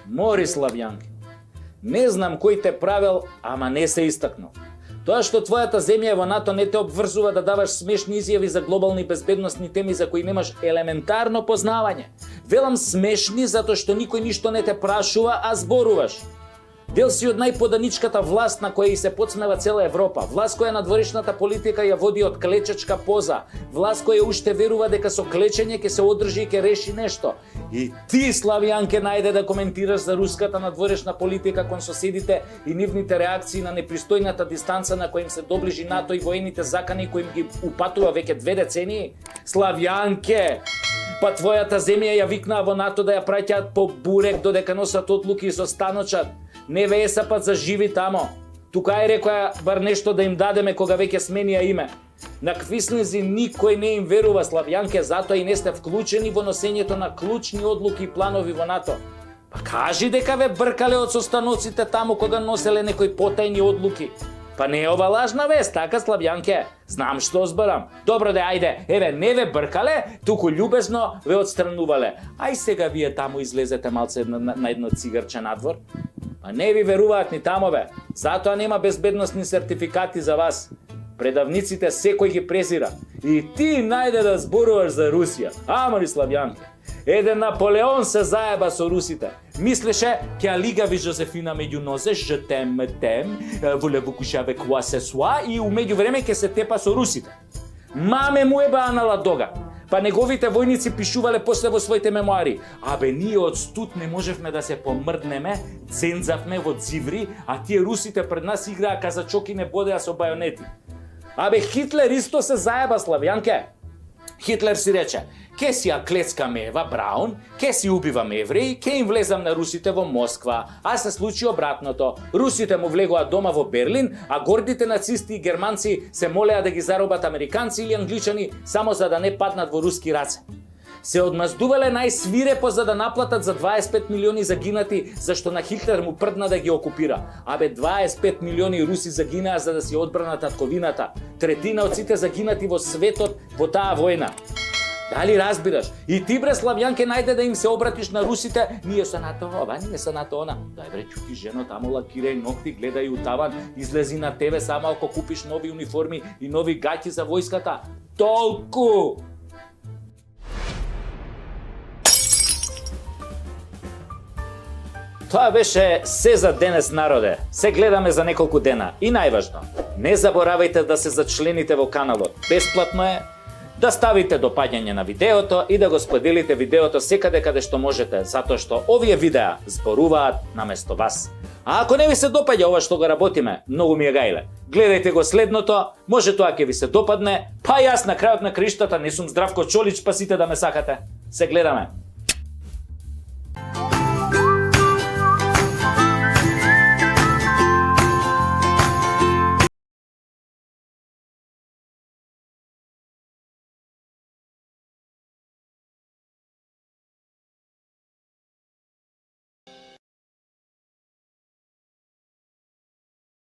Мори славјанки. Не знам кој те правил, ама не се истакнал. Тоа што твојата земја е во НАТО не те обврзува да даваш смешни изјави за глобални безбедносни теми за кои немаш елементарно познавање. Велам смешни затоа што никој ништо не те прашува, а зборуваш. Дел си од најподаничката власт на која и се подсмева цела Европа. Власт која надворешната политика ја води од клечечка поза. Власт која уште верува дека со клечење ќе се одржи и ќе реши нешто. И ти, славјанке, најде да коментираш за руската надворешна политика кон соседите и нивните реакции на непристојната дистанца на која им се доближи НАТО и воените закани кои им ги упатува веќе 2 децении. Славјанке, па твојата земја ја викнаа во НАТО да ја праќаат по бурек додека носат отлуки со станочат. Не ве есапат за живи тамо. Тука е рекоја бар нешто да им дадеме кога веќе сменија име. На квислинзи никој не им верува, славјанке, затоа и не сте вклучени во носењето на клучни одлуки и планови во НАТО. Па кажи дека ве бркале од состаноците таму кога носеле некои потајни одлуки. Па не е ова лажна вест, така, славјанке? Знам што зборам. Добро де, ајде, еве, не ве бркале, туку љубезно ве отстранувале. Ај сега вие таму излезете малце на едно цигарче надвор. А не ви веруваат ни тамове, затоа нема безбедносни сертификати за вас. Предавниците секој ги презира. И ти најде да зборуваш за Русија. Ама ли, славјанке? Еден Наполеон се заеба со русите. Мислеше ќе лигави Жозефина меѓу нозе, je t'aime, voulez-vous coucher avec moi ce soir, и умеѓу време ќе се тепа со русите. Маме му е баанала дога. Па неговите војници пишувале после во своите мемуари. Абе, ние од студ не можевме да се помрднеме, цензавме во циври, а тие русите пред нас играа казачоки не бодеа со бајонети. Абе, Хитлер исто се заеба, славјанке. Хитлер си рече, ке си ја клецкам Ева Браун, ке си убивам евреи, ке им влезам на русите во Москва, а се случи обратното. Русите му влегоа дома во Берлин, а гордите нацисти и германци се молеа да ги заробат американци или англичани само за да не паднат во руски раце. Се одмаздувале најсвирепо за да наплатат за 25 милиони загинати, зашто на Хитлер му прдна да ги окупира. Абе, 25 милиони руси загинаа за да си одбранат татковината. Третина од сите загинати во светот во таа војна. Дали разбираш? И ти, бре, славјанке, најде да им се обратиш на русите, ние се на тоа, ние се на тоа. Дај, бре, чути жено, тамо лакирај ногти, гледај у таван, излези на тебе само ако купиш нови униформи и нови гаќи за војската. Толку! Тоа беше се за денес, народе. Се гледаме за неколку дена. И најважно, не заборавајте да се зачлените во каналот. Бесплатно е. Да ставите допаѓање на видеото и да го споделите видеото секаде каде што можете, затоа што овие видеа зборуваат наместо вас. А ако не ви се допаѓа ова што го работиме, многу ми е гајле. Гледајте го следното, може тоа ќе ви се допадне, па јас на крајот на криштата не сум Здравко Чолич, па сите да ме сакате. Се гледаме.